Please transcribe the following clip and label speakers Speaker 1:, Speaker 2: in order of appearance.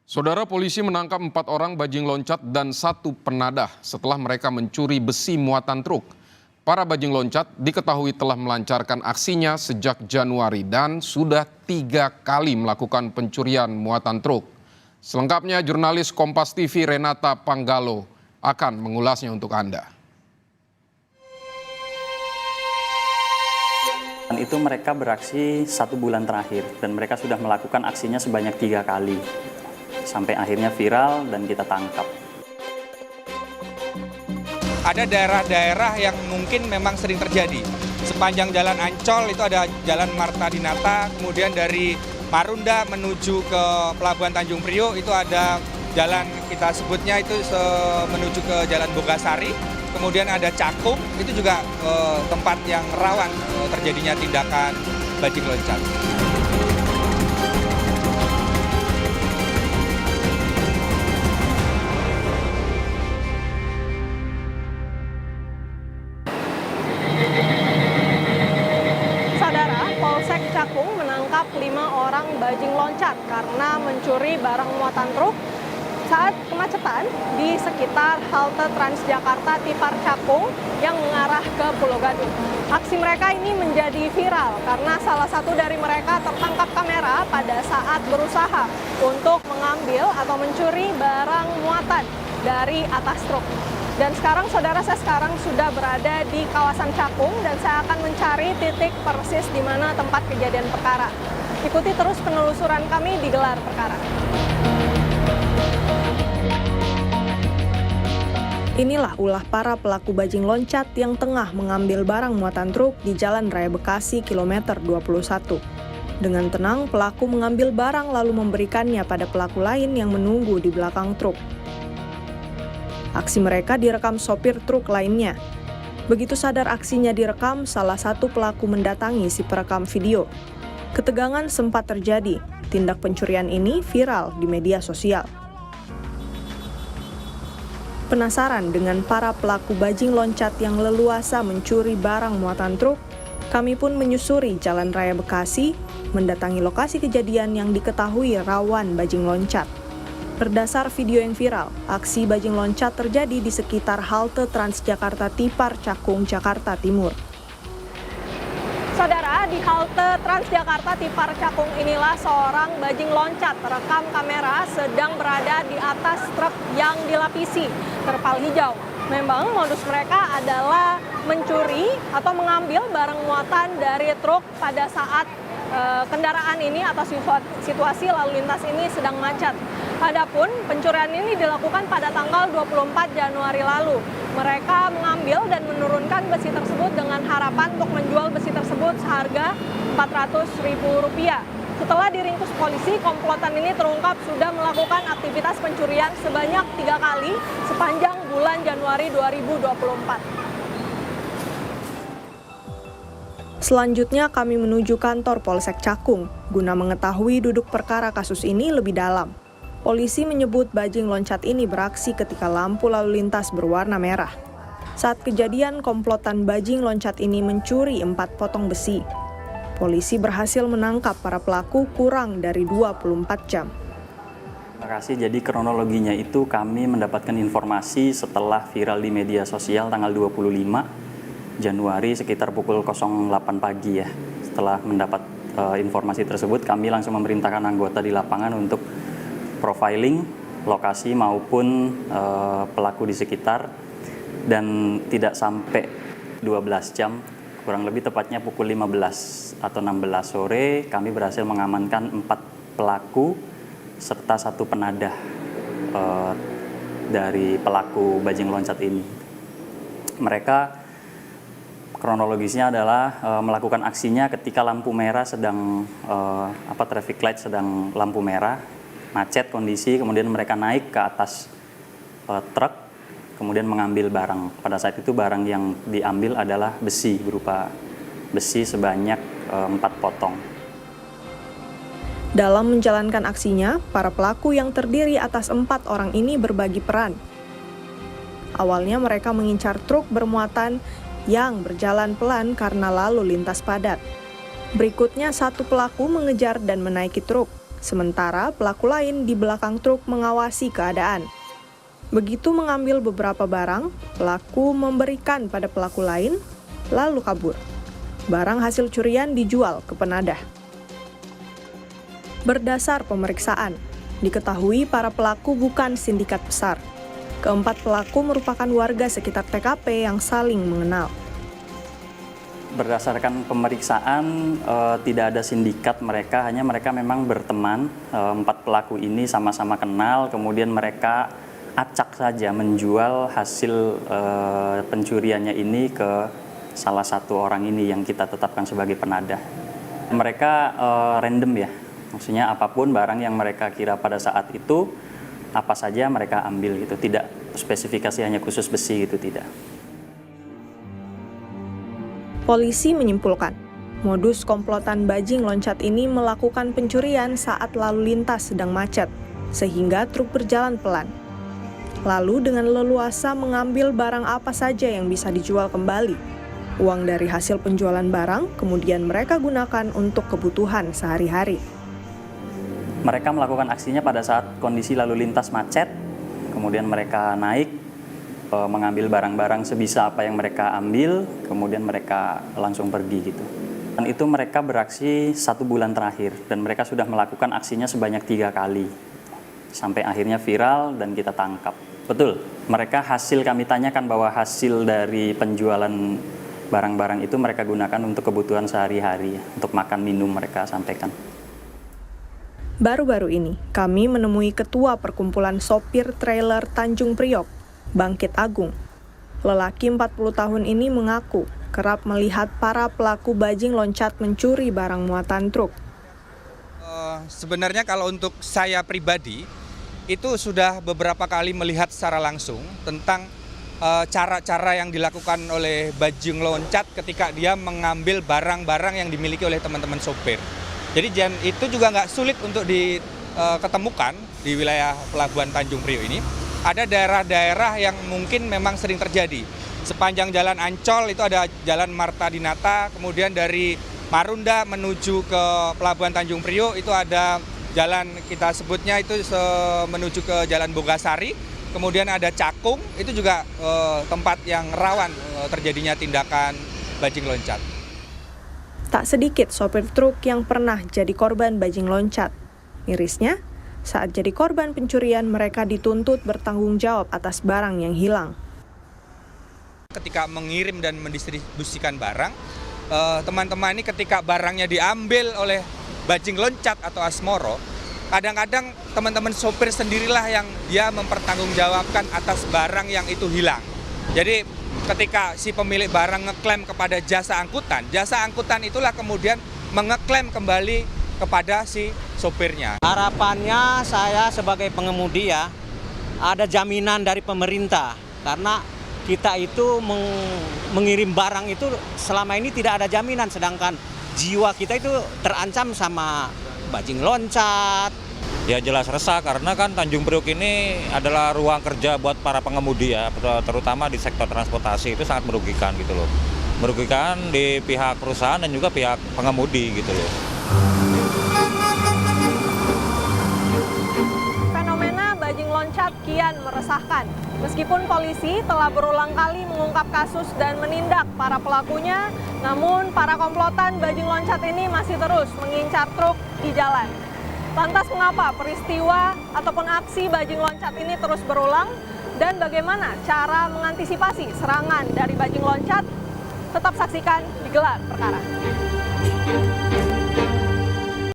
Speaker 1: Saudara, polisi menangkap 4 orang bajing loncat dan 1 penadah setelah mereka mencuri besi muatan truk. Para bajing loncat diketahui telah melancarkan aksinya sejak Januari dan sudah 3 kali melakukan pencurian muatan truk. Selengkapnya jurnalis Kompas TV Renata Panggalo akan mengulasnya untuk Anda.
Speaker 2: Dan itu mereka beraksi 1 bulan terakhir dan mereka sudah melakukan aksinya sebanyak 3 kali. Sampai akhirnya viral dan kita tangkap.
Speaker 3: Ada daerah-daerah yang mungkin memang sering terjadi. Sepanjang jalan Ancol itu ada jalan Marta Dinata, kemudian dari Marunda menuju ke Pelabuhan Tanjung Priok itu ada jalan kita sebutnya itu menuju ke Jalan Bogasari. Kemudian ada Cakung, itu juga tempat yang rawan terjadinya tindakan bajing loncat.
Speaker 4: Saudara, Polsek Cakung menangkap 5 orang bajing loncat karena mencuri barang muatan truk saat kemacetan di sekitar halte Transjakarta Tipar Cakung yang mengarah ke Pulau Gadung. Aksi mereka ini menjadi viral karena salah satu dari mereka tertangkap kamera pada saat berusaha untuk mengambil atau mencuri barang muatan dari atas truk. Dan sekarang saudara, saya sekarang sudah berada di kawasan Cakung dan saya akan mencari titik persis di mana tempat kejadian perkara. Ikuti terus penelusuran kami di Gelar Perkara. Inilah ulah para pelaku bajing loncat yang tengah mengambil barang muatan truk di Jalan Raya Bekasi kilometer 21. Dengan tenang, pelaku mengambil barang lalu memberikannya pada pelaku lain yang menunggu di belakang truk. Aksi mereka direkam sopir truk lainnya. Begitu sadar aksinya direkam, salah satu pelaku mendatangi si perekam video. Ketegangan sempat terjadi. Tindak pencurian ini viral di media sosial. Penasaran dengan para pelaku bajing loncat yang leluasa mencuri barang muatan truk, kami pun menyusuri Jalan Raya Bekasi, mendatangi lokasi kejadian yang diketahui rawan bajing loncat. Berdasar video yang viral, aksi bajing loncat terjadi di sekitar halte Transjakarta Tipar Cakung, Jakarta Timur. Saudara, di halte Transjakarta Tipar Cakung inilah seorang bajing loncat terekam kamera sedang berada di atas truk yang dilapisi terpal hijau. Memang modus mereka adalah mencuri atau mengambil barang muatan dari truk pada saat kendaraan ini atau situasi lalu lintas ini sedang macet. Adapun pencurian ini dilakukan pada tanggal 24 Januari lalu. Mereka mengambil dan menurunkan besi tersebut dengan harapan untuk menjual besi tersebut seharga Rp400.000. Setelah diringkus polisi, komplotan ini terungkap sudah melakukan aktivitas pencurian sebanyak 3 kali sepanjang bulan Januari 2024. Selanjutnya kami menuju kantor Polsek Cakung guna mengetahui duduk perkara kasus ini lebih dalam. Polisi menyebut bajing loncat ini beraksi ketika lampu lalu lintas berwarna merah. Saat kejadian, komplotan bajing loncat ini mencuri 4 potong besi. Polisi berhasil menangkap para pelaku kurang dari 24 jam.
Speaker 2: Terima kasih. Jadi kronologinya itu kami mendapatkan informasi setelah viral di media sosial tanggal 25 Januari sekitar pukul 08 pagi ya. Setelah mendapat informasi tersebut, kami langsung memerintahkan anggota di lapangan untuk profiling lokasi maupun pelaku di sekitar, dan tidak sampai 12 jam, kurang lebih tepatnya pukul 15 atau 16 sore, kami berhasil mengamankan 4 pelaku serta 1 penadah dari pelaku bajing loncat ini. Mereka kronologisnya adalah melakukan aksinya ketika lampu merah sedang traffic light sedang lampu merah, macet kondisi, kemudian mereka naik ke atas truk, kemudian mengambil barang. Pada saat itu barang yang diambil adalah besi, berupa besi sebanyak 4 potong.
Speaker 4: Dalam menjalankan aksinya, para pelaku yang terdiri atas 4 orang ini berbagi peran. Awalnya mereka mengincar truk bermuatan yang berjalan pelan karena lalu lintas padat. Berikutnya 1 pelaku mengejar dan menaiki truk. Sementara pelaku lain di belakang truk mengawasi keadaan. Begitu mengambil beberapa barang, pelaku memberikan pada pelaku lain, lalu kabur. Barang hasil curian dijual ke penadah. Berdasar pemeriksaan, diketahui para pelaku bukan sindikat besar. Keempat pelaku merupakan warga sekitar TKP yang saling mengenal.
Speaker 2: Berdasarkan pemeriksaan, tidak ada sindikat mereka, hanya mereka memang berteman. 4 pelaku ini sama-sama kenal, kemudian mereka acak saja menjual hasil pencuriannya ini ke salah satu orang ini yang kita tetapkan sebagai penadah. Mereka random ya, maksudnya apapun barang yang mereka kira pada saat itu, apa saja mereka ambil gitu, tidak spesifikasi hanya khusus besi gitu, tidak.
Speaker 4: Polisi menyimpulkan, modus komplotan bajing loncat ini melakukan pencurian saat lalu lintas sedang macet, sehingga truk berjalan pelan. Lalu dengan leluasa mengambil barang apa saja yang bisa dijual kembali. Uang dari hasil penjualan barang kemudian mereka gunakan untuk kebutuhan sehari-hari.
Speaker 2: Mereka melakukan aksinya pada saat kondisi lalu lintas macet, kemudian mereka naik, mengambil barang-barang sebisa apa yang mereka ambil, kemudian mereka langsung pergi gitu. Dan itu mereka beraksi 1 bulan terakhir, dan mereka sudah melakukan aksinya sebanyak 3 kali. Sampai akhirnya viral dan kita tangkap. Betul, mereka hasil kami tanyakan bahwa hasil dari penjualan barang-barang itu mereka gunakan untuk kebutuhan sehari-hari, untuk makan minum mereka sampaikan.
Speaker 4: Baru-baru ini, kami menemui Ketua Perkumpulan Sopir Trailer Tanjung Priok, Bangkit Agung. Lelaki 40 tahun ini mengaku kerap melihat para pelaku bajing loncat mencuri barang muatan truk.
Speaker 3: Sebenarnya kalau untuk saya pribadi, itu sudah beberapa kali melihat secara langsung tentang cara-cara yang dilakukan oleh bajing loncat ketika dia mengambil barang-barang yang dimiliki oleh teman-teman sopir. Jadi itu juga nggak sulit untuk diketemukan di wilayah Pelabuhan Tanjung Priok ini. Ada daerah-daerah yang mungkin memang sering terjadi. Sepanjang jalan Ancol itu ada jalan Marta Dinata, kemudian dari Marunda menuju ke Pelabuhan Tanjung Priok itu ada jalan kita sebutnya itu menuju ke Jalan Bogasari, kemudian ada Cakung, itu juga tempat yang rawan terjadinya tindakan bajing loncat.
Speaker 4: Tak sedikit sopir truk yang pernah jadi korban bajing loncat. Mirisnya, saat jadi korban pencurian mereka dituntut bertanggung jawab atas barang yang hilang.
Speaker 3: Ketika mengirim dan mendistribusikan barang, teman-teman ini ketika barangnya diambil oleh bajing loncat atau asmoro, kadang-kadang teman-teman sopir sendirilah yang dia mempertanggungjawabkan atas barang yang itu hilang. Jadi ketika si pemilik barang ngeklaim kepada jasa angkutan itulah kemudian mengeklaim kembali kepada si sopirnya.
Speaker 5: Harapannya saya sebagai pengemudi ya, ada jaminan dari pemerintah. Karena kita itu mengirim barang itu selama ini tidak ada jaminan. Sedangkan jiwa kita itu terancam sama bajing loncat.
Speaker 6: Ya jelas resah karena kan Tanjung Priok ini adalah ruang kerja buat para pengemudi ya, terutama di sektor transportasi itu sangat merugikan gitu loh. Merugikan di pihak perusahaan dan juga pihak pengemudi gitu loh.
Speaker 4: Fenomena bajing loncat kian meresahkan. Meskipun polisi telah berulang kali mengungkap kasus dan menindak para pelakunya, namun para komplotan bajing loncat ini masih terus mengincar truk di jalan. Lantas mengapa peristiwa ataupun aksi bajing loncat ini terus berulang? Dan bagaimana cara mengantisipasi serangan dari bajing loncat? Tetap saksikan di Gelar Perkara.